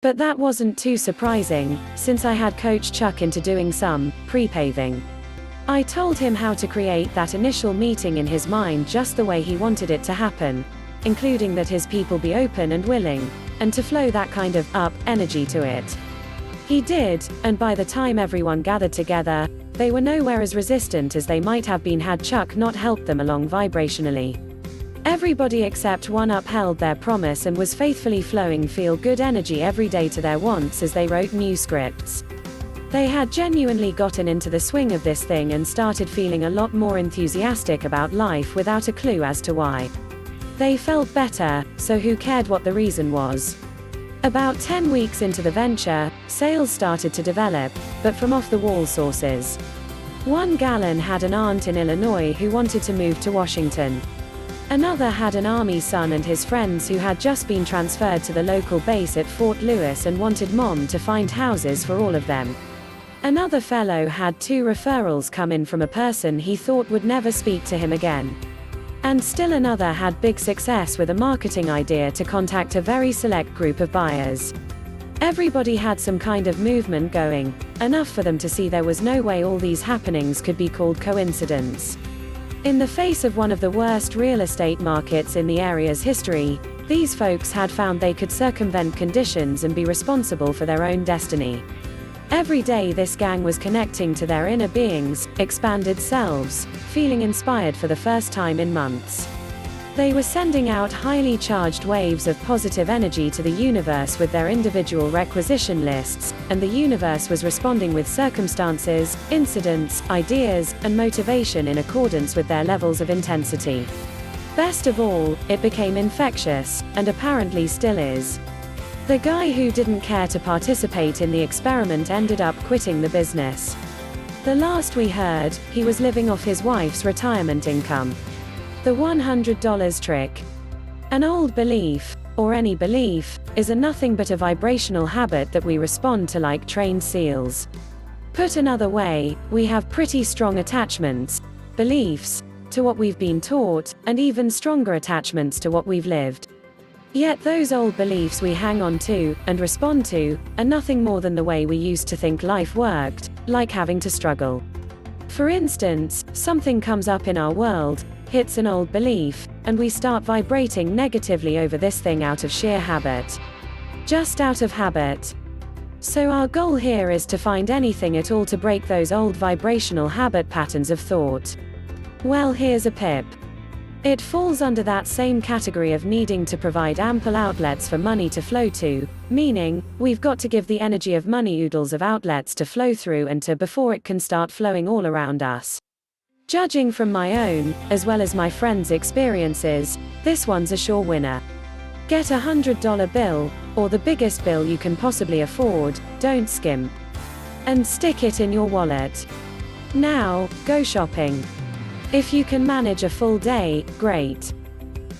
But that wasn't too surprising, since I had coached Chuck into doing some pre-paving. I told him how to create that initial meeting in his mind just the way he wanted it to happen, including that his people be open and willing, and to flow that kind of up energy to it. He did, and by the time everyone gathered together, they were nowhere as resistant as they might have been had Chuck not helped them along vibrationally. Everybody except one upheld their promise and was faithfully flowing feel-good energy every day to their wants as they wrote new scripts. They had genuinely gotten into the swing of this thing and started feeling a lot more enthusiastic about life without a clue as to why. They felt better, so who cared what the reason was? About 10 weeks into the venture, sales started to develop, but from off-the-wall sources. One gallon had an aunt in Illinois who wanted to move to Washington. Another had an army son and his friends who had just been transferred to the local base at Fort Lewis and wanted mom to find houses for all of them. Another fellow had 2 referrals come in from a person he thought would never speak to him again. And still another had big success with a marketing idea to contact a very select group of buyers. Everybody had some kind of movement going, enough for them to see there was no way all these happenings could be called coincidence. In the face of one of the worst real estate markets in the area's history, these folks had found they could circumvent conditions and be responsible for their own destiny. Every day this gang was connecting to their inner beings, expanded selves, feeling inspired for the first time in months. They were sending out highly charged waves of positive energy to the universe with their individual requisition lists, and the universe was responding with circumstances, incidents, ideas, and motivation in accordance with their levels of intensity. Best of all, it became infectious, and apparently still is. The guy who didn't care to participate in the experiment ended up quitting the business. The last we heard, he was living off his wife's retirement income. The $100 trick. An old belief, or any belief, is nothing but a vibrational habit that we respond to like trained seals. Put another way, we have pretty strong attachments, beliefs, to what we've been taught, and even stronger attachments to what we've lived. Yet those old beliefs we hang on to, and respond to, are nothing more than the way we used to think life worked, like having to struggle. For instance, something comes up in our world, hits an old belief, and we start vibrating negatively over this thing out of sheer habit. Just out of habit. So our goal here is to find anything at all to break those old vibrational habit patterns of thought. Well, here's a pip. It falls under that same category of needing to provide ample outlets for money to flow to, meaning, we've got to give the energy of money oodles of outlets to flow through and to before it can start flowing all around us. Judging from my own, as well as my friends' experiences, this one's a sure winner. Get a $100 bill, or the biggest bill you can possibly afford, don't skimp. And stick it in your wallet. Now, go shopping. If you can manage a full day, great.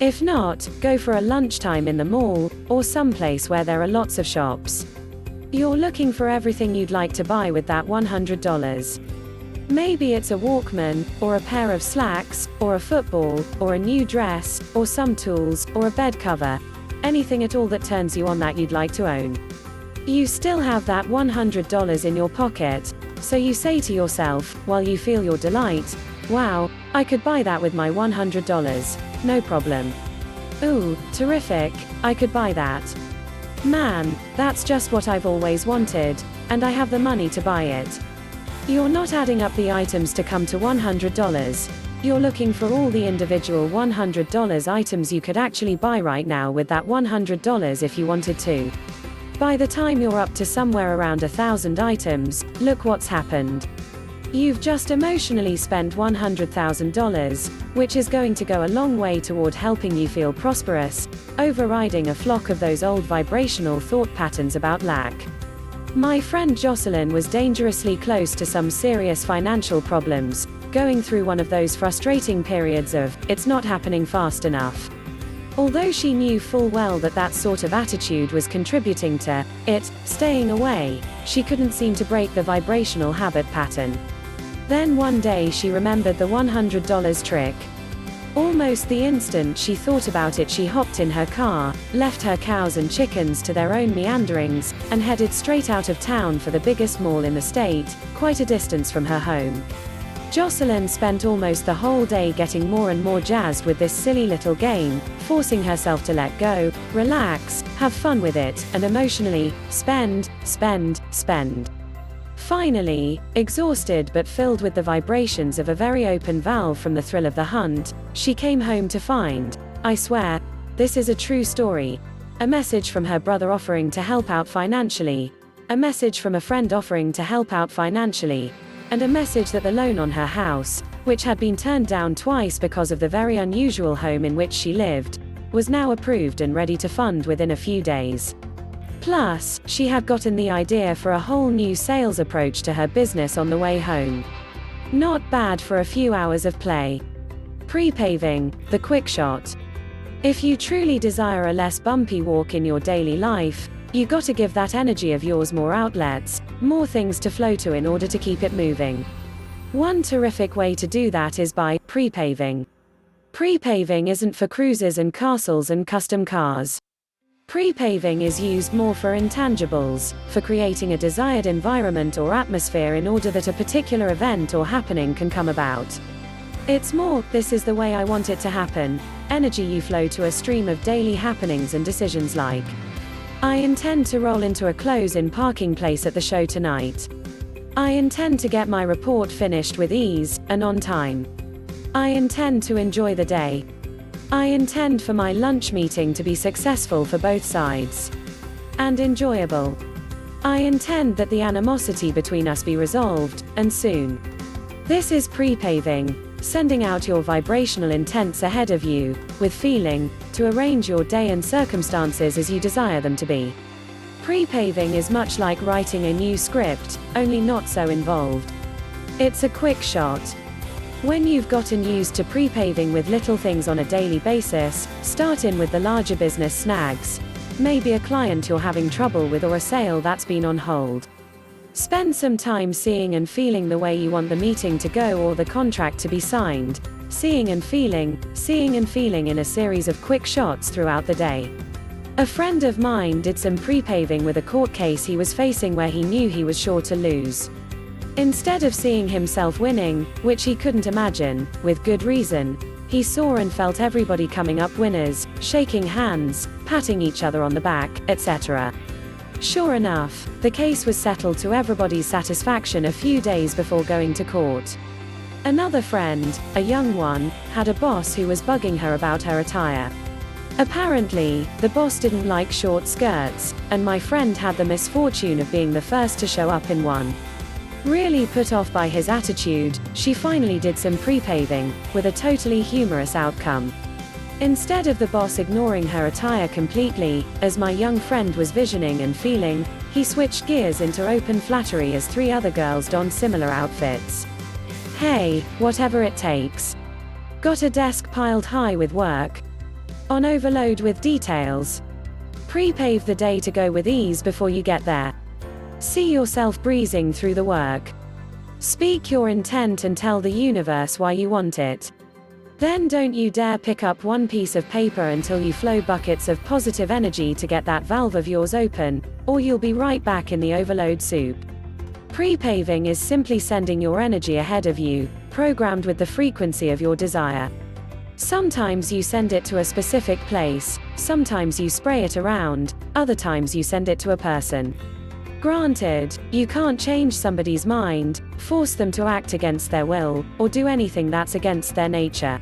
If not, go for a lunchtime in the mall, or someplace where there are lots of shops. You're looking for everything you'd like to buy with that $100. Maybe it's a Walkman, or a pair of slacks, or a football, or a new dress, or some tools, or a bed cover. Anything at all that turns you on that you'd like to own. You still have that $100 in your pocket, so you say to yourself, while you feel your delight, wow, I could buy that with my $100, no problem. Ooh, terrific, I could buy that. Man, that's just what I've always wanted, and I have the money to buy it. You're not adding up the items to come to $100. You're looking for all the individual $100 items you could actually buy right now with that $100 if you wanted to. By the time you're up to somewhere around 1,000 items, look what's happened. You've just emotionally spent $100,000, which is going to go a long way toward helping you feel prosperous, overriding a flock of those old vibrational thought patterns about lack. My friend Jocelyn was dangerously close to some serious financial problems, going through one of those frustrating periods of, it's not happening fast enough. Although she knew full well that that sort of attitude was contributing to it staying away, she couldn't seem to break the vibrational habit pattern. Then one day she remembered the $100 trick. Almost the instant she thought about it, she hopped in her car, left her cows and chickens to their own meanderings, and headed straight out of town for the biggest mall in the state, quite a distance from her home. Jocelyn spent almost the whole day getting more and more jazzed with this silly little game, forcing herself to let go, relax, have fun with it, and emotionally spend. Finally, exhausted but filled with the vibrations of a very open valve from the thrill of the hunt, she came home to find, I swear, this is a true story, a message from her brother offering to help out financially, a message from a friend offering to help out financially, and a message that the loan on her house, which had been turned down twice because of the very unusual home in which she lived, was now approved and ready to fund within a few days. Plus, she had gotten the idea for a whole new sales approach to her business on the way home. Not bad for a few hours of play. Pre-paving, the quick shot. If you truly desire a less bumpy walk in your daily life, you gotta give that energy of yours more outlets, more things to flow to in order to keep it moving. One terrific way to do that is by pre-paving. Pre-paving isn't for cruises and castles and custom cars. Pre-paving is used more for intangibles, for creating a desired environment or atmosphere in order that a particular event or happening can come about. It's more, this is the way I want it to happen, energy you flow to a stream of daily happenings and decisions like, I intend to roll into a close-in parking place at the show tonight. I intend to get my report finished with ease, and on time. I intend to enjoy the day. I intend for my lunch meeting to be successful for both sides. And enjoyable. I intend that the animosity between us be resolved, and soon. This is pre-paving, sending out your vibrational intents ahead of you, with feeling, to arrange your day and circumstances as you desire them to be. Pre-paving is much like writing a new script, only not so involved. It's a quick shot. When you've gotten used to pre-paving with little things on a daily basis, start in with the larger business snags. Maybe a client you're having trouble with or a sale that's been on hold. Spend some time seeing and feeling the way you want the meeting to go or the contract to be signed. Seeing and feeling in a series of quick shots throughout the day. A friend of mine did some pre-paving with a court case he was facing where he knew he was sure to lose. Instead of seeing himself winning, which he couldn't imagine, with good reason, he saw and felt everybody coming up winners, shaking hands, patting each other on the back, etc. Sure enough, the case was settled to everybody's satisfaction a few days before going to court. Another friend, a young one, had a boss who was bugging her about her attire. Apparently, the boss didn't like short skirts, and my friend had the misfortune of being the first to show up in one. Really put off by his attitude, she finally did some pre-paving, with a totally humorous outcome. Instead of the boss ignoring her attire completely, as my young friend was visioning and feeling, he switched gears into open flattery as three other girls donned similar outfits. Hey, whatever it takes. Got a desk piled high with work? On overload with details? Pre-pave the day to go with ease before you get there. See yourself breezing through the work. Speak your intent and tell the universe why you want it. Then don't you dare pick up one piece of paper until you flow buckets of positive energy to get that valve of yours open, or you'll be right back in the overload soup. Pre-paving is simply sending your energy ahead of you, programmed with the frequency of your desire. Sometimes you send it to a specific place, sometimes you spray it around, other times you send it to a person. Granted, you can't change somebody's mind, force them to act against their will, or do anything that's against their nature.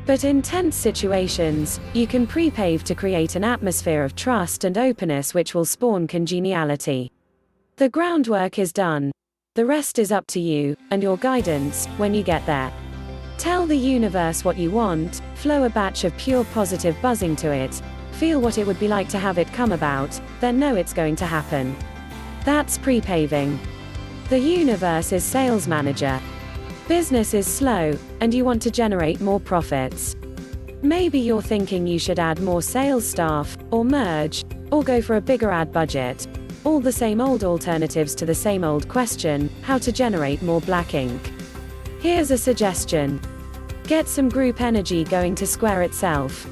But in tense situations, you can pre-pave to create an atmosphere of trust and openness which will spawn congeniality. The groundwork is done. The rest is up to you, and your guidance, when you get there. Tell the universe what you want, flow a batch of pure positive buzzing to it, feel what it would be like to have it come about, then know it's going to happen. That's pre-paving. The universe is sales manager. Business is slow, and you want to generate more profits. Maybe you're thinking you should add more sales staff, or merge, or go for a bigger ad budget. All the same old alternatives to the same old question, how to generate more black ink. Here's a suggestion. Get some group energy going to square itself.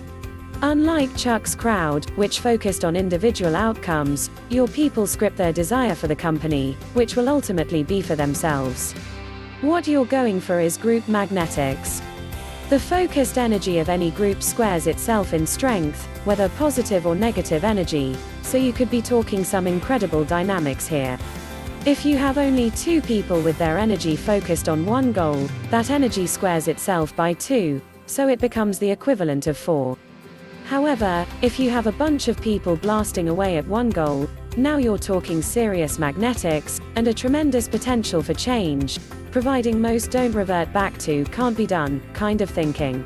Unlike Chuck's crowd, which focused on individual outcomes, your people script their desire for the company, which will ultimately be for themselves. What you're going for is group magnetics. The focused energy of any group squares itself in strength, whether positive or negative energy, so you could be talking some incredible dynamics here. If you have only 2 people with their energy focused on one goal, that energy squares itself by 2, so it becomes the equivalent of 4. However, if you have a bunch of people blasting away at one goal, now you're talking serious magnetics, and a tremendous potential for change, providing most don't revert back to can't be done kind of thinking.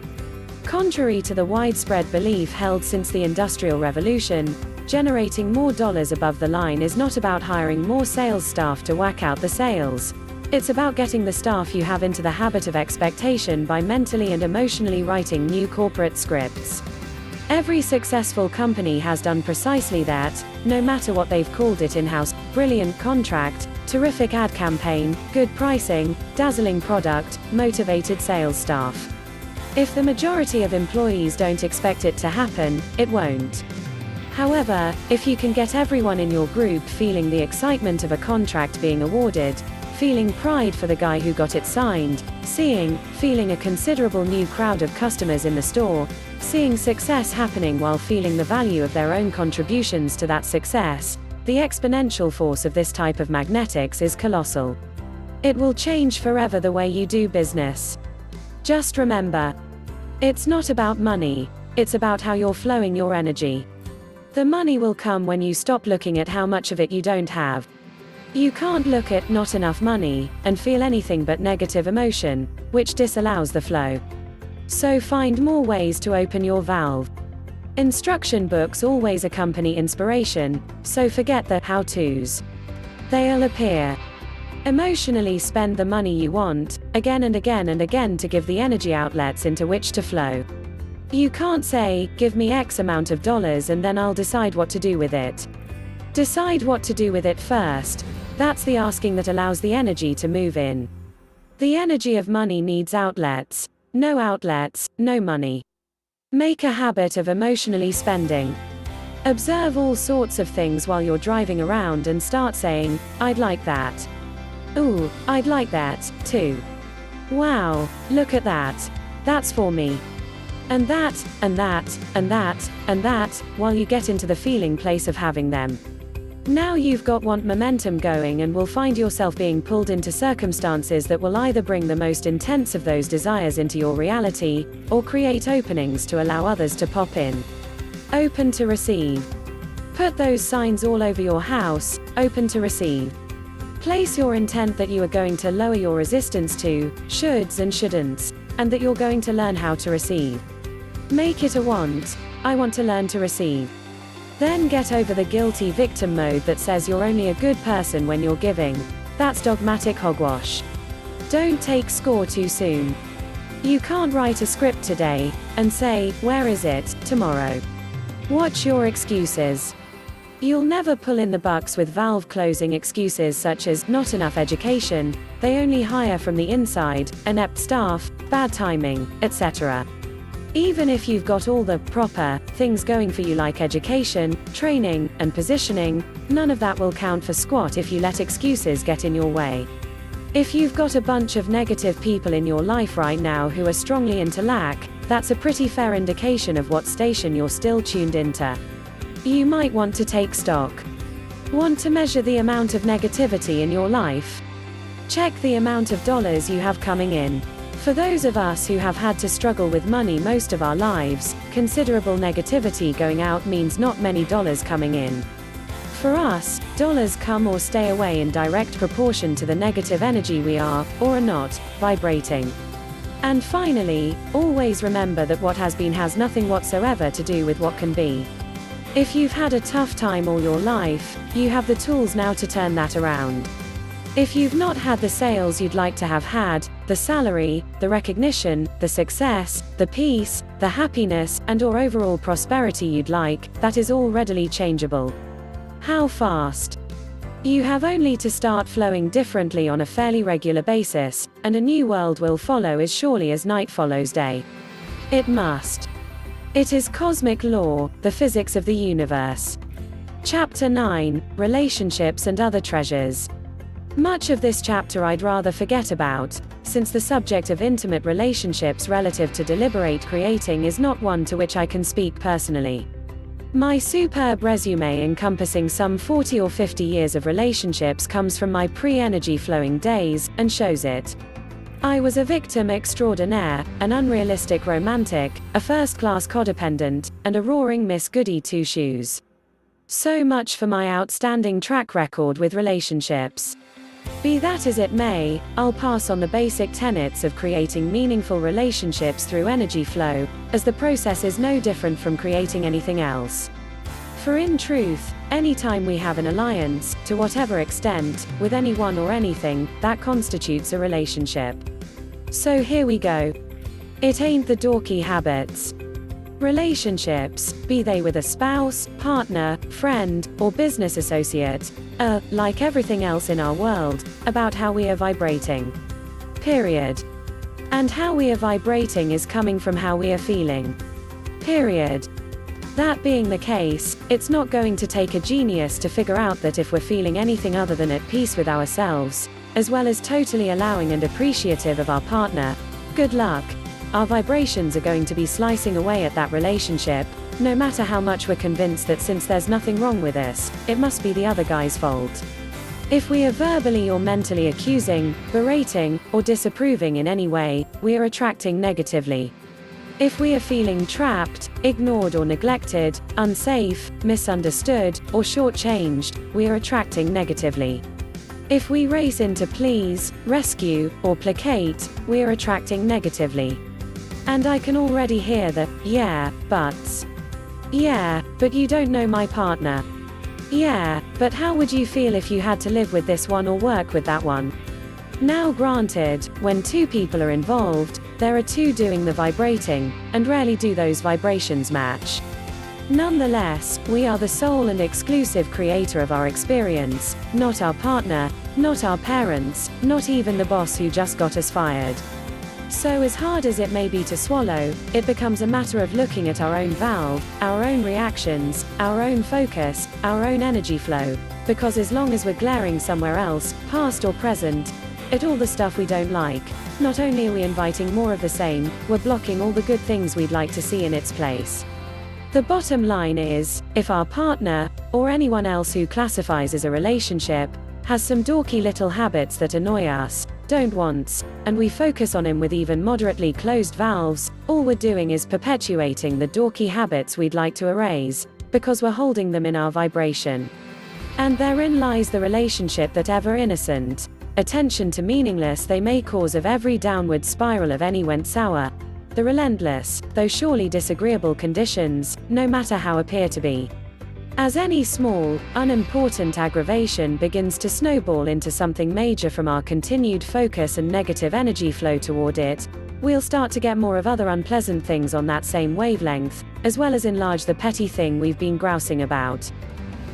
Contrary to the widespread belief held since the Industrial Revolution, generating more dollars above the line is not about hiring more sales staff to whack out the sales. It's about getting the staff you have into the habit of expectation by mentally and emotionally writing new corporate scripts. Every successful company has done precisely that, no matter what they've called it in-house: brilliant contract, terrific ad campaign, good pricing, dazzling product, motivated sales staff. If the majority of employees don't expect it to happen, it won't. However, if you can get everyone in your group feeling the excitement of a contract being awarded, feeling pride for the guy who got it signed, feeling a considerable new crowd of customers in the store, seeing success happening while feeling the value of their own contributions to that success, the exponential force of this type of magnetics is colossal. It will change forever the way you do business. Just remember, it's not about money, it's about how you're flowing your energy. The money will come when you stop looking at how much of it you don't have. You can't look at not enough money and feel anything but negative emotion, which disallows the flow. So find more ways to open your valve. Instruction books always accompany inspiration, so forget the how-tos. They'll appear. Emotionally spend the money you want, again and again and again, to give the energy outlets into which to flow. You can't say, give me X amount of dollars and then I'll decide what to do with it. Decide what to do with it first. That's the asking that allows the energy to move in. The energy of money needs outlets. No outlets, no money. Make a habit of emotionally spending. Observe all sorts of things while you're driving around and start saying, I'd like that. Ooh, I'd like that, too. Wow, look at that. That's for me. And that, and that, and that, and that, while you get into the feeling place of having them. Now you've got want momentum going and will find yourself being pulled into circumstances that will either bring the most intense of those desires into your reality, or create openings to allow others to pop in. Open to receive. Put those signs all over your house, open to receive. Place your intent that you are going to lower your resistance to shoulds and shouldn'ts, and that you're going to learn how to receive. Make it a want. I want to learn to receive. Then get over the guilty victim mode that says you're only a good person when you're giving. That's dogmatic hogwash. Don't take score too soon. You can't write a script today and say, where is it, tomorrow. Watch your excuses. You'll never pull in the bucks with valve-closing excuses such as, not enough education, they only hire from the inside, inept staff, bad timing, etc. Even if you've got all the proper things going for you like education, training, and positioning, none of that will count for squat if you let excuses get in your way. If you've got a bunch of negative people in your life right now who are strongly into lack, that's a pretty fair indication of what station you're still tuned into. You might want to take stock. Want to measure the amount of negativity in your life? Check the amount of dollars you have coming in. For those of us who have had to struggle with money most of our lives, considerable negativity going out means not many dollars coming in. For us, dollars come or stay away in direct proportion to the negative energy we are, or are not, vibrating. And finally, always remember that what has been has nothing whatsoever to do with what can be. If you've had a tough time all your life, you have the tools now to turn that around. If you've not had the sales you'd like to have had, the salary, the recognition, the success, the peace, the happiness, and/or overall prosperity you'd like, that is all readily changeable. How fast? You have only to start flowing differently on a fairly regular basis, and a new world will follow as surely as night follows day. It must. It is cosmic law, the physics of the universe. Chapter 9, Relationships and Other Treasures. Much of this chapter I'd rather forget about, since the subject of intimate relationships relative to deliberate creating is not one to which I can speak personally. My superb resume encompassing some 40 or 50 years of relationships comes from my pre-energy flowing days, and shows it. I was a victim extraordinaire, an unrealistic romantic, a first-class codependent, and a roaring Miss Goody Two-Shoes. So much for my outstanding track record with relationships. Be that as it may, I'll pass on the basic tenets of creating meaningful relationships through energy flow, as the process is no different from creating anything else. For in truth, anytime we have an alliance, to whatever extent, with anyone or anything, that constitutes a relationship. So here we go. It ain't the dorky habits. Relationships, be they with a spouse, partner, friend, or business associate, are, like everything else in our world, about how we are vibrating. Period. And how we are vibrating is coming from how we are feeling. Period. That being the case, it's not going to take a genius to figure out that if we're feeling anything other than at peace with ourselves, as well as totally allowing and appreciative of our partner, good luck. Our vibrations are going to be slicing away at that relationship, no matter how much we're convinced that since there's nothing wrong with us, it must be the other guy's fault. If we are verbally or mentally accusing, berating, or disapproving in any way, we are attracting negatively. If we are feeling trapped, ignored or neglected, unsafe, misunderstood, or shortchanged, we are attracting negatively. If we race in to please, rescue, or placate, we are attracting negatively. And I can already hear the, yeah, buts. Yeah, but you don't know my partner. Yeah, but how would you feel if you had to live with this one or work with that one? Now granted, when two people are involved, there are two doing the vibrating, and rarely do those vibrations match. Nonetheless, we are the sole and exclusive creator of our experience, not our partner, not our parents, not even the boss who just got us fired. So as hard as it may be to swallow, it becomes a matter of looking at our own valve, our own reactions, our own focus, our own energy flow, because as long as we're glaring somewhere else, past or present, at all the stuff we don't like, not only are we inviting more of the same, we're blocking all the good things we'd like to see in its place. The bottom line is, if our partner, or anyone else who classifies as a relationship, has some dorky little habits that annoy us, don't want, and we focus on him with even moderately closed valves, all we're doing is perpetuating the dorky habits we'd like to erase, because we're holding them in our vibration. And therein lies the relationship that ever innocent attention to meaningless they may cause of every downward spiral of any went sour, the relentless, though surely disagreeable conditions, no matter how appear to be. As any small, unimportant aggravation begins to snowball into something major from our continued focus and negative energy flow toward it, we'll start to get more of other unpleasant things on that same wavelength, as well as enlarge the petty thing we've been grousing about.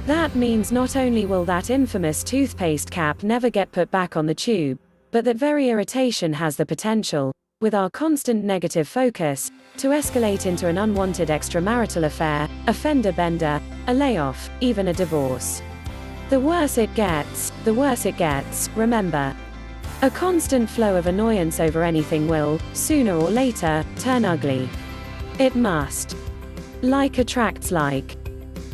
That means not only will that infamous toothpaste cap never get put back on the tube, but that very irritation has the potential, with our constant negative focus, to escalate into an unwanted extramarital affair, a fender bender, a layoff, even a divorce. The worse it gets, remember. A constant flow of annoyance over anything will, sooner or later, turn ugly. It must. Like attracts like.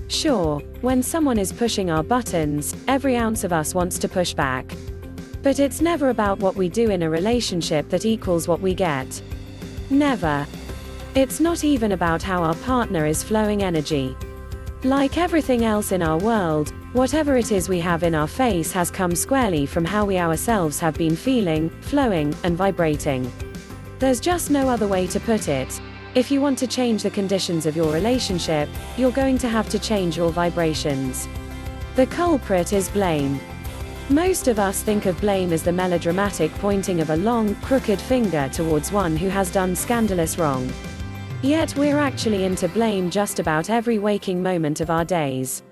Sure, when someone is pushing our buttons, every ounce of us wants to push back. But it's never about what we do in a relationship that equals what we get. Never. It's not even about how our partner is flowing energy. Like everything else in our world, whatever it is we have in our face has come squarely from how we ourselves have been feeling, flowing, and vibrating. There's just no other way to put it. If you want to change the conditions of your relationship, you're going to have to change your vibrations. The culprit is blame. Most of us think of blame as the melodramatic pointing of a long, crooked finger towards one who has done scandalous wrong. Yet we're actually into blame just about every waking moment of our days.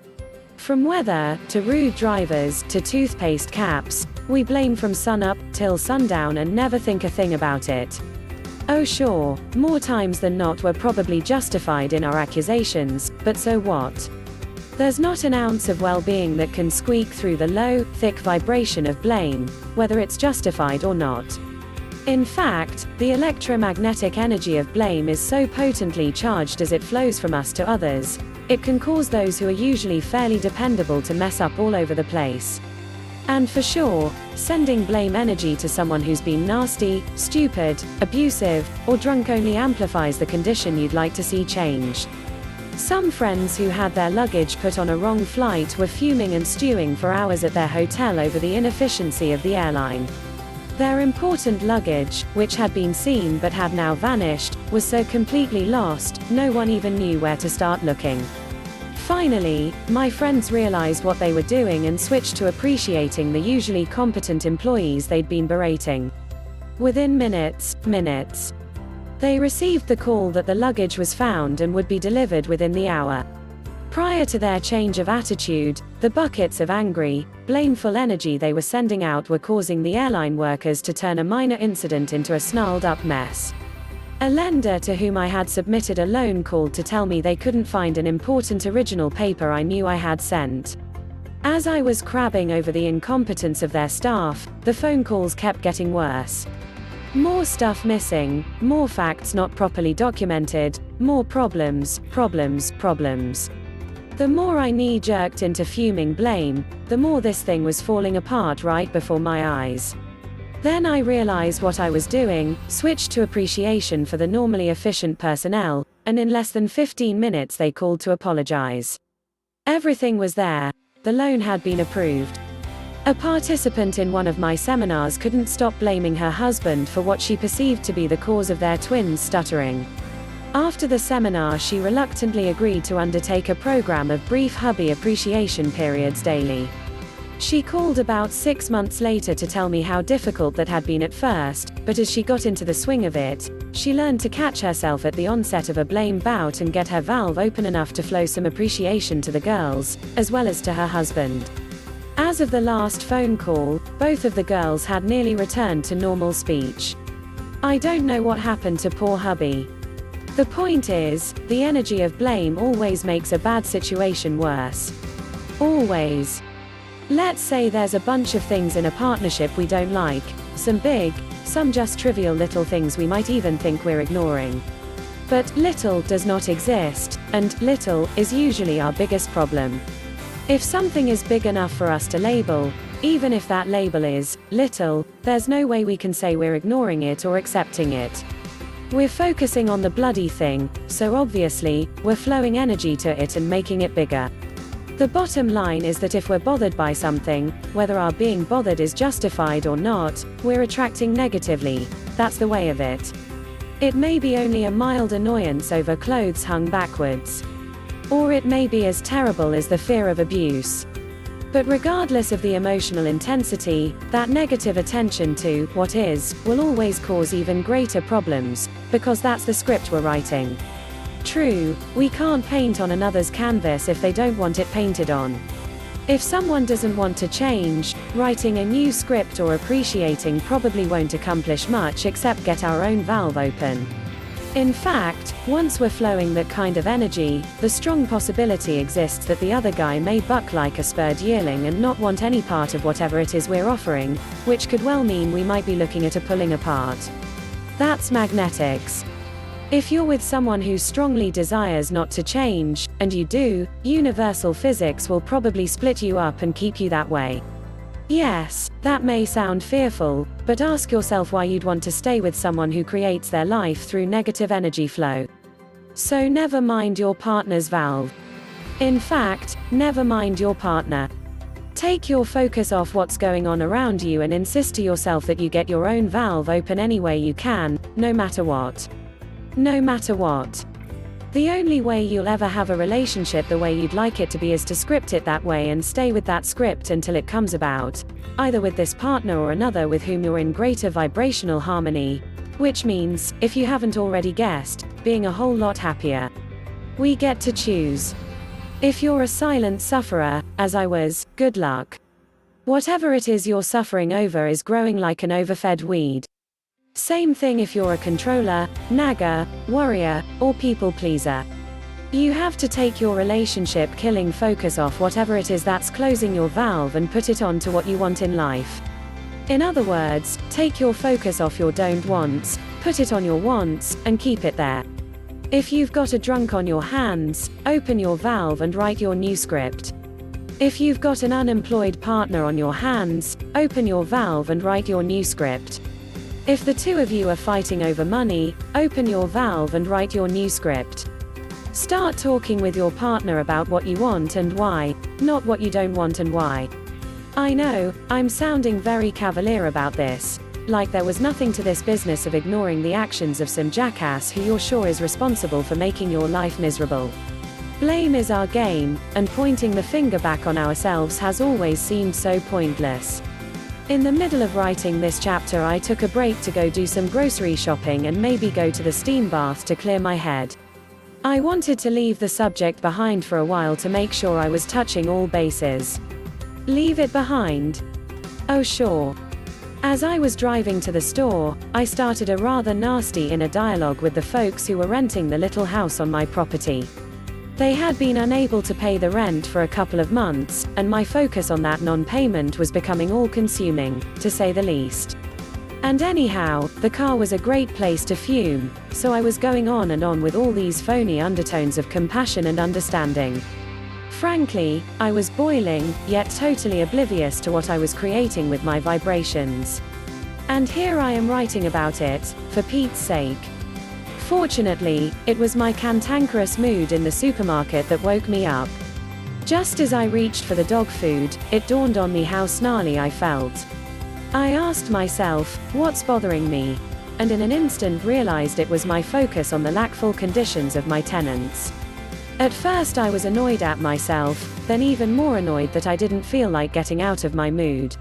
From weather, to rude drivers, to toothpaste caps, we blame from sunup till sundown and never think a thing about it. Oh sure, more times than not we're probably justified in our accusations, but so what? There's not an ounce of well-being that can squeak through the low, thick vibration of blame, whether it's justified or not. In fact, the electromagnetic energy of blame is so potently charged as it flows from us to others, it can cause those who are usually fairly dependable to mess up all over the place. And for sure, sending blame energy to someone who's been nasty, stupid, abusive, or drunk only amplifies the condition you'd like to see changed. Some friends who had their luggage put on a wrong flight were fuming and stewing for hours at their hotel over the inefficiency of the airline. Their important luggage, which had been seen but had now vanished, was so completely lost, no one even knew where to start looking. Finally, my friends realized what they were doing and switched to appreciating the usually competent employees they'd been berating. Within minutes. They received the call that the luggage was found and would be delivered within the hour. Prior to their change of attitude, the buckets of angry, blameful energy they were sending out were causing the airline workers to turn a minor incident into a snarled-up mess. A lender to whom I had submitted a loan called to tell me they couldn't find an important original paper I knew I had sent. As I was crabbing over the incompetence of their staff, the phone calls kept getting worse. More stuff missing, more facts not properly documented, more problems. The more I knee-jerked into fuming blame, the more this thing was falling apart right before my eyes. Then I realized what I was doing, switched to appreciation for the normally efficient personnel, and in less than 15 minutes they called to apologize. Everything was there. The loan had been approved. A participant in one of my seminars couldn't stop blaming her husband for what she perceived to be the cause of their twins stuttering. After the seminar, she reluctantly agreed to undertake a program of brief hubby appreciation periods daily. She called about 6 months later to tell me how difficult that had been at first, but as she got into the swing of it, she learned to catch herself at the onset of a blame bout and get her valve open enough to flow some appreciation to the girls, as well as to her husband. As of the last phone call, both of the girls had nearly returned to normal speech. I don't know what happened to poor hubby. The point is, the energy of blame always makes a bad situation worse. Always. Let's say there's a bunch of things in a partnership we don't like, some big, some just trivial little things we might even think we're ignoring. But little does not exist, and little is usually our biggest problem. If something is big enough for us to label, even if that label is little, there's no way we can say we're ignoring it or accepting it. We're focusing on the bloody thing, so obviously, we're flowing energy to it and making it bigger. The bottom line is that if we're bothered by something, whether our being bothered is justified or not, we're attracting negatively. That's the way of it. It may be only a mild annoyance over clothes hung backwards. Or it may be as terrible as the fear of abuse. But regardless of the emotional intensity, that negative attention to what is will always cause even greater problems, because that's the script we're writing. True, we can't paint on another's canvas if they don't want it painted on. If someone doesn't want to change, writing a new script or appreciating probably won't accomplish much except get our own valve open. In fact, once we're flowing that kind of energy, the strong possibility exists that the other guy may buck like a spurred yearling and not want any part of whatever it is we're offering, which could well mean we might be looking at a pulling apart. That's magnetics. If you're with someone who strongly desires not to change, and you do, universal physics will probably split you up and keep you that way. Yes, that may sound fearful, but ask yourself why you'd want to stay with someone who creates their life through negative energy flow. So never mind your partner's valve. In fact, never mind your partner. Take your focus off what's going on around you and insist to yourself that you get your own valve open any way you can, no matter what. No matter what. The only way you'll ever have a relationship the way you'd like it to be is to script it that way and stay with that script until it comes about, either with this partner or another with whom you're in greater vibrational harmony, which means, if you haven't already guessed, being a whole lot happier. We get to choose. If you're a silent sufferer, as I was, good luck. Whatever it is you're suffering over is growing like an overfed weed. Same thing if you're a controller, nagger, worrier, or people pleaser. You have to take your relationship killing focus off whatever it is that's closing your valve and put it on to what you want in life. In other words, take your focus off your don't wants, put it on your wants, and keep it there. If you've got a drunk on your hands, open your valve and write your new script. If you've got an unemployed partner on your hands, open your valve and write your new script. If the two of you are fighting over money, open your valve and write your new script. Start talking with your partner about what you want and why, not what you don't want and why. I know, I'm sounding very cavalier about this. Like there was nothing to this business of ignoring the actions of some jackass who you're sure is responsible for making your life miserable. Blame is our game, and pointing the finger back on ourselves has always seemed so pointless. In the middle of writing this chapter, I took a break to go do some grocery shopping and maybe go to the steam bath to clear my head. I wanted to leave the subject behind for a while to make sure I was touching all bases. Leave it behind? Oh sure. As I was driving to the store, I started a rather nasty inner dialogue with the folks who were renting the little house on my property. They had been unable to pay the rent for a couple of months, and my focus on that non-payment was becoming all-consuming, to say the least. And anyhow, the car was a great place to fume, so I was going on and on with all these phony undertones of compassion and understanding. Frankly, I was boiling, yet totally oblivious to what I was creating with my vibrations. And here I am writing about it, for Pete's sake. Fortunately, it was my cantankerous mood in the supermarket that woke me up. Just as I reached for the dog food, it dawned on me how snarly I felt. I asked myself, what's bothering me? And in an instant realized it was my focus on the lackful conditions of my tenants. At first I was annoyed at myself, then even more annoyed that I didn't feel like getting out of my mood.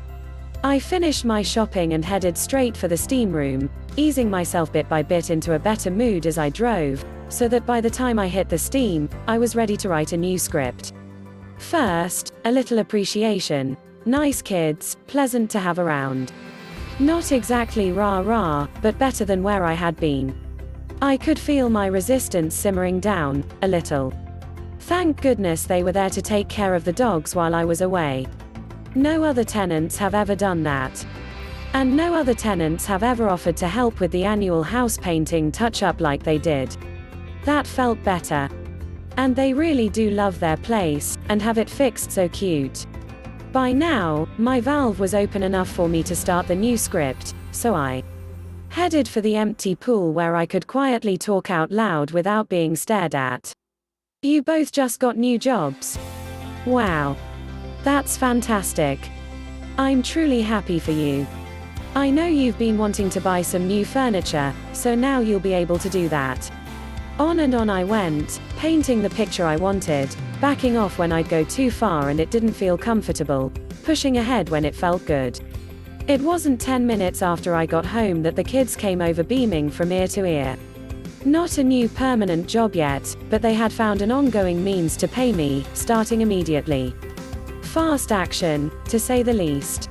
I finished my shopping and headed straight for the steam room, easing myself bit by bit into a better mood as I drove, so that by the time I hit the steam, I was ready to write a new script. First, a little appreciation. Nice kids, pleasant to have around. Not exactly rah-rah, but better than where I had been. I could feel my resistance simmering down, a little. Thank goodness they were there to take care of the dogs while I was away. No other tenants have ever done that. And no other tenants have ever offered to help with the annual house painting touch-up like they did. That felt better. And they really do love their place, and have it fixed so cute. By now, my valve was open enough for me to start the new script, so I headed for the empty pool where I could quietly talk out loud without being stared at. You both just got new jobs? Wow. That's fantastic. I'm truly happy for you. I know you've been wanting to buy some new furniture, so now you'll be able to do that. On and on I went, painting the picture I wanted, backing off when I'd go too far and it didn't feel comfortable, pushing ahead when it felt good. It wasn't 10 minutes after I got home that the kids came over beaming from ear to ear. Not a new permanent job yet, but they had found an ongoing means to pay me, starting immediately. Fast action, to say the least.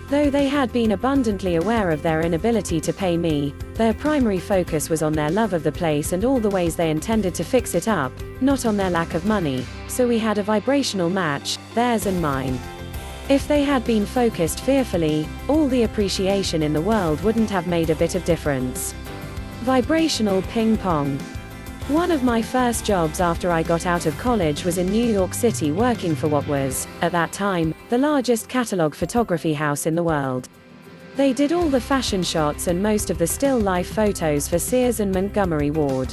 Though they had been abundantly aware of their inability to pay me, their primary focus was on their love of the place and all the ways they intended to fix it up, not on their lack of money, so we had a vibrational match, theirs and mine. If they had been focused fearfully, all the appreciation in the world wouldn't have made a bit of difference. Vibrational ping-pong. One of my first jobs after I got out of college was in New York City working for what was, at that time, the largest catalog photography house in the world. They did all the fashion shots and most of the still life photos for Sears and Montgomery Ward.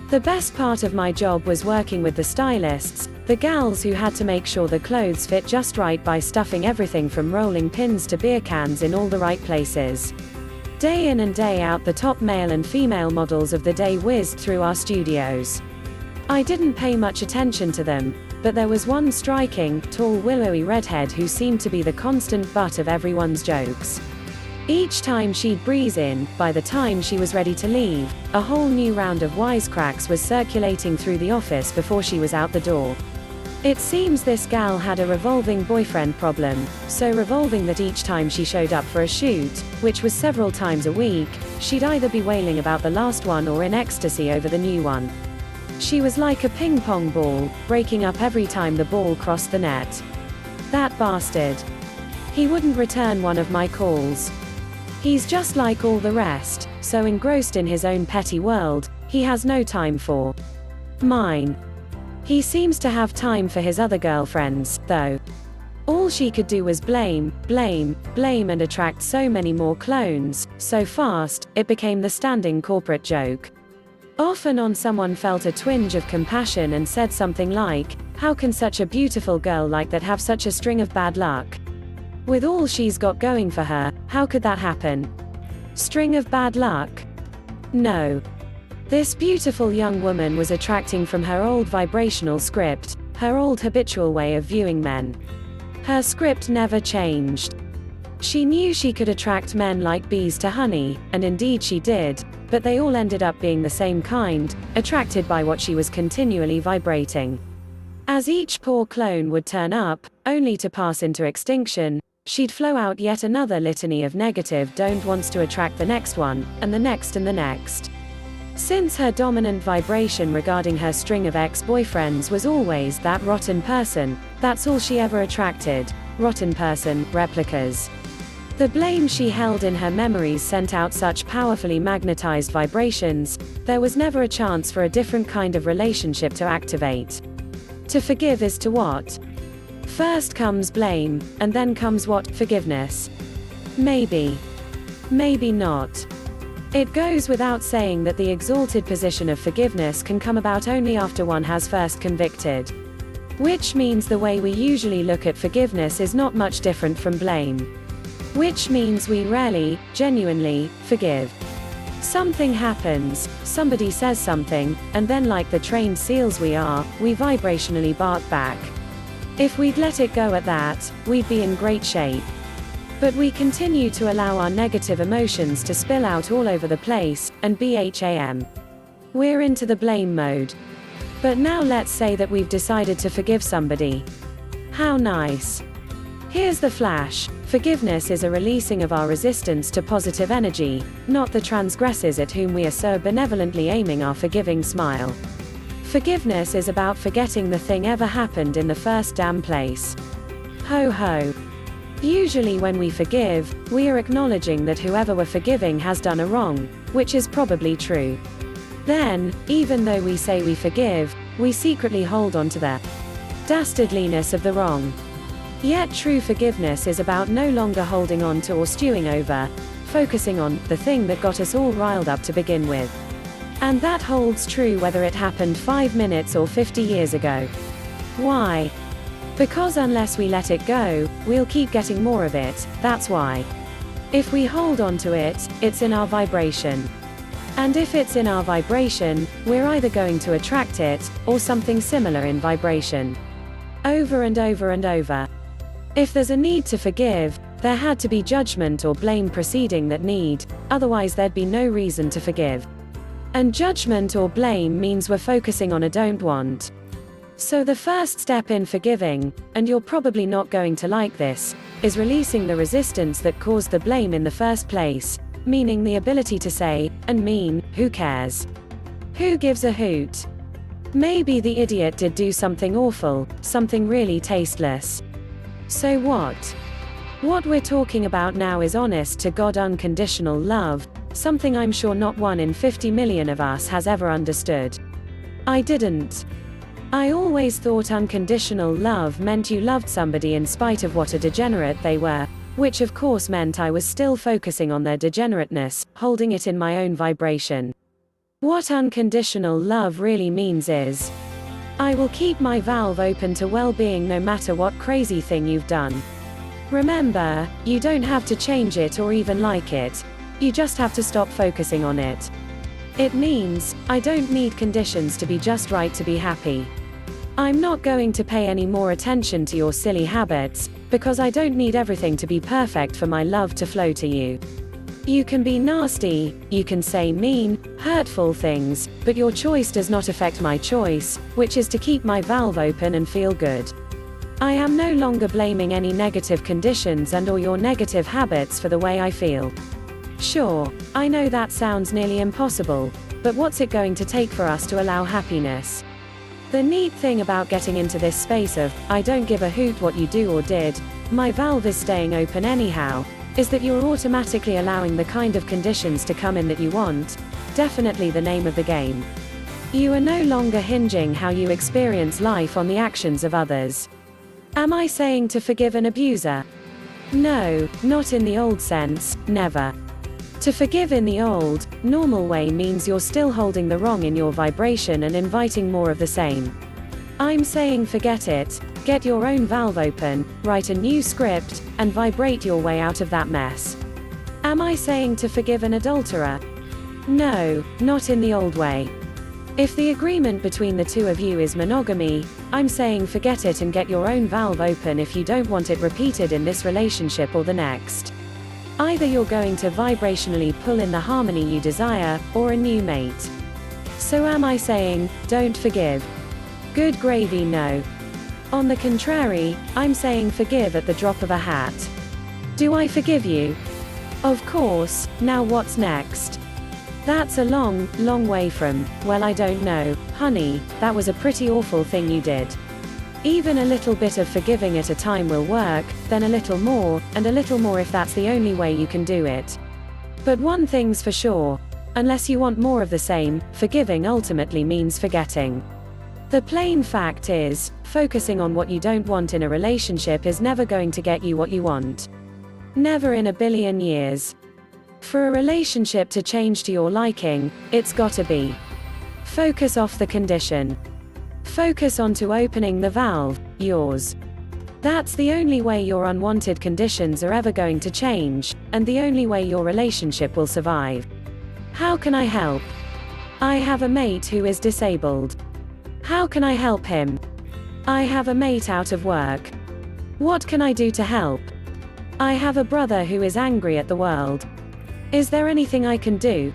The best part of my job was working with the stylists, the gals who had to make sure the clothes fit just right by stuffing everything from rolling pins to beer cans in all the right places. Day in and day out the top male and female models of the day whizzed through our studios. I didn't pay much attention to them, but there was one striking, tall willowy redhead who seemed to be the constant butt of everyone's jokes. Each time she'd breeze in, by the time she was ready to leave, a whole new round of wisecracks was circulating through the office before she was out the door. It seems this gal had a revolving boyfriend problem, so revolving that each time she showed up for a shoot, which was several times a week, she'd either be wailing about the last one or in ecstasy over the new one. She was like a ping pong ball, breaking up every time the ball crossed the net. That bastard. He wouldn't return one of my calls. He's just like all the rest, so engrossed in his own petty world, he has no time for mine. He seems to have time for his other girlfriends, though. All she could do was blame, blame, blame and attract so many more clones, so fast, it became the standing corporate joke. Off and on someone felt a twinge of compassion and said something like, "How can such a beautiful girl like that have such a string of bad luck? With all she's got going for her, how could that happen? String of bad luck? No. This beautiful young woman was attracting from her old vibrational script, her old habitual way of viewing men. Her script never changed. She knew she could attract men like bees to honey, and indeed she did, but they all ended up being the same kind, attracted by what she was continually vibrating. As each poor clone would turn up, only to pass into extinction, she'd flow out yet another litany of negative don't wants to attract the next one, and the next and the next. Since her dominant vibration regarding her string of ex-boyfriends was always that rotten person, that's all she ever attracted, rotten person, replicas. The blame she held in her memories sent out such powerfully magnetized vibrations, there was never a chance for a different kind of relationship to activate. To forgive is to what? First comes blame, and then comes what? Forgiveness. Maybe. Maybe not. It goes without saying that the exalted position of forgiveness can come about only after one has first convicted. Which means the way we usually look at forgiveness is not much different from blame. Which means we rarely, genuinely, forgive. Something happens, somebody says something, and then like the trained seals we are, we vibrationally bark back. If we'd let it go at that, we'd be in great shape. But we continue to allow our negative emotions to spill out all over the place, and bham. We're into the blame mode. But now let's say that we've decided to forgive somebody. How nice. Here's the flash. Forgiveness is a releasing of our resistance to positive energy, not the transgressors at whom we are so benevolently aiming our forgiving smile. Forgiveness is about forgetting the thing ever happened in the first damn place. Ho ho. Usually when we forgive, we are acknowledging that whoever we're forgiving has done a wrong, which is probably true. Then, even though we say we forgive, we secretly hold on to the dastardliness of the wrong. Yet true forgiveness is about no longer holding on to or stewing over, focusing on the thing that got us all riled up to begin with. And that holds true whether it happened 5 minutes or 50 years ago. Why? Because unless we let it go, we'll keep getting more of it, that's why. If we hold on to it, it's in our vibration. And if it's in our vibration, we're either going to attract it, or something similar in vibration. Over and over and over. If there's a need to forgive, there had to be judgment or blame preceding that need, otherwise there'd be no reason to forgive. And judgment or blame means we're focusing on a don't want. So the first step in forgiving, and you're probably not going to like this, is releasing the resistance that caused the blame in the first place, meaning the ability to say, and mean, who cares? Who gives a hoot? Maybe the idiot did do something awful, something really tasteless. So what? What we're talking about now is honest to God unconditional love, something I'm sure not 1 in 50 million of us has ever understood. I didn't. I always thought unconditional love meant you loved somebody in spite of what a degenerate they were, which of course meant I was still focusing on their degenerateness, holding it in my own vibration. What unconditional love really means is, I will keep my valve open to well-being no matter what crazy thing you've done. Remember, you don't have to change it or even like it. You just have to stop focusing on it. It means, I don't need conditions to be just right to be happy. I'm not going to pay any more attention to your silly habits, because I don't need everything to be perfect for my love to flow to you. You can be nasty, you can say mean, hurtful things, but your choice does not affect my choice, which is to keep my valve open and feel good. I am no longer blaming any negative conditions and/or your negative habits for the way I feel. Sure, I know that sounds nearly impossible, but what's it going to take for us to allow happiness? The neat thing about getting into this space of, I don't give a hoot what you do or did, my valve is staying open anyhow, is that you're automatically allowing the kind of conditions to come in that you want. Definitely the name of the game. You are no longer hinging how you experience life on the actions of others. Am I saying to forgive an abuser? No, not in the old sense, never. To forgive in the old, normal way means you're still holding the wrong in your vibration and inviting more of the same. I'm saying forget it, get your own valve open, write a new script, and vibrate your way out of that mess. Am I saying to forgive an adulterer? No, not in the old way. If the agreement between the two of you is monogamy, I'm saying forget it and get your own valve open if you don't want it repeated in this relationship or the next. Either you're going to vibrationally pull in the harmony you desire, or a new mate. So am I saying, don't forgive? Good gravy, no. On the contrary, I'm saying forgive at the drop of a hat. Do I forgive you? Of course, now what's next? That's a long, long way from, well, I don't know, honey, that was a pretty awful thing you did. Even a little bit of forgiving at a time will work, then a little more, and a little more if that's the only way you can do it. But one thing's for sure, unless you want more of the same, forgiving ultimately means forgetting. The plain fact is, focusing on what you don't want in a relationship is never going to get you what you want. Never in a billion years. For a relationship to change to your liking, it's gotta be. Focus off the condition. Focus onto opening the valve, yours. That's the only way your unwanted conditions are ever going to change, and the only way your relationship will survive. How can I help? I have a mate who is disabled. How can I help him? I have a mate out of work. What can I do to help? I have a brother who is angry at the world. Is there anything I can do?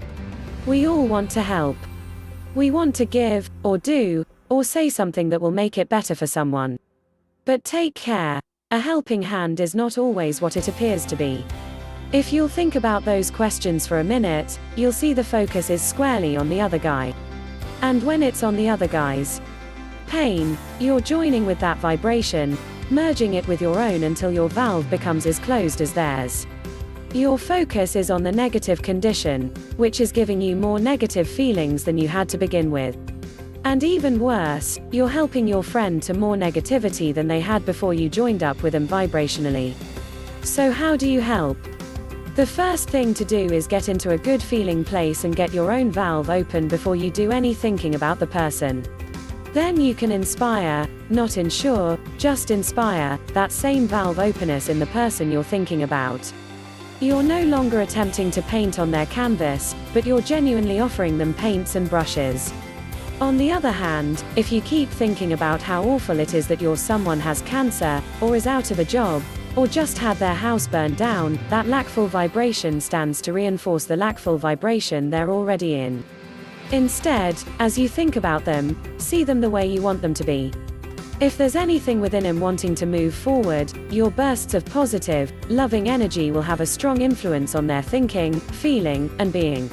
We all want to help. We want to give, or do, or say something that will make it better for someone. But take care, a helping hand is not always what it appears to be. If you'll think about those questions for a minute, you'll see the focus is squarely on the other guy. And when it's on the other guy's pain, you're joining with that vibration, merging it with your own until your valve becomes as closed as theirs. Your focus is on the negative condition, which is giving you more negative feelings than you had to begin with. And even worse, you're helping your friend to more negativity than they had before you joined up with them vibrationally. So how do you help? The first thing to do is get into a good feeling place and get your own valve open before you do any thinking about the person. Then you can inspire, not ensure, just inspire, that same valve openness in the person you're thinking about. You're no longer attempting to paint on their canvas, but you're genuinely offering them paints and brushes. On the other hand, if you keep thinking about how awful it is that your someone has cancer, or is out of a job, or just had their house burned down, that lackful vibration stands to reinforce the lackful vibration they're already in. Instead, as you think about them, see them the way you want them to be. If there's anything within him wanting to move forward, your bursts of positive, loving energy will have a strong influence on their thinking, feeling, and being.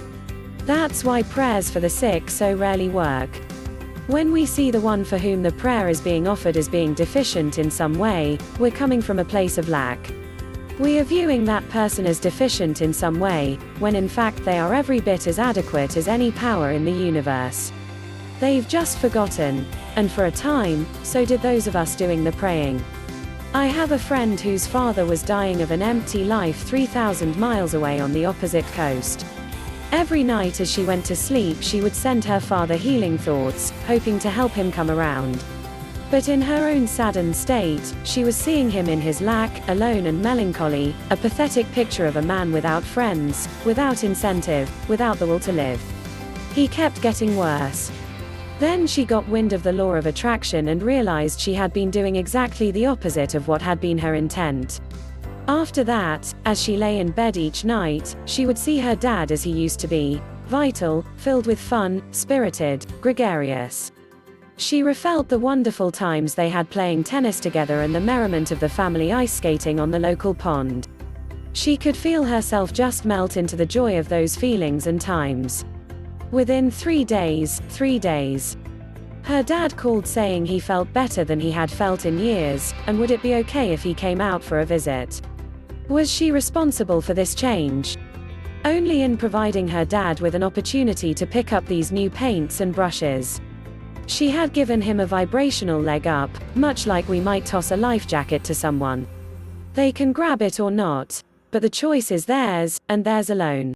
That's why prayers for the sick so rarely work. When we see the one for whom the prayer is being offered as being deficient in some way, we're coming from a place of lack. We are viewing that person as deficient in some way, when in fact they are every bit as adequate as any power in the universe. They've just forgotten, and for a time, so did those of us doing the praying. I have a friend whose father was dying of an empty life 3,000 miles away on the opposite coast. Every night as she went to sleep she would send her father healing thoughts, hoping to help him come around. But in her own saddened state, she was seeing him in his lack, alone and melancholy, a pathetic picture of a man without friends, without incentive, without the will to live. He kept getting worse. Then she got wind of the law of attraction and realized she had been doing exactly the opposite of what had been her intent. After that, as she lay in bed each night, she would see her dad as he used to be, vital, filled with fun, spirited, gregarious. She refelt the wonderful times they had playing tennis together and the merriment of the family ice skating on the local pond. She could feel herself just melt into the joy of those feelings and times. Within 3 days, her dad called saying he felt better than he had felt in years, and would it be okay if he came out for a visit? Was she responsible for this change? Only in providing her dad with an opportunity to pick up these new paints and brushes. She had given him a vibrational leg up, much like we might toss a life jacket to someone. They can grab it or not, but the choice is theirs, and theirs alone.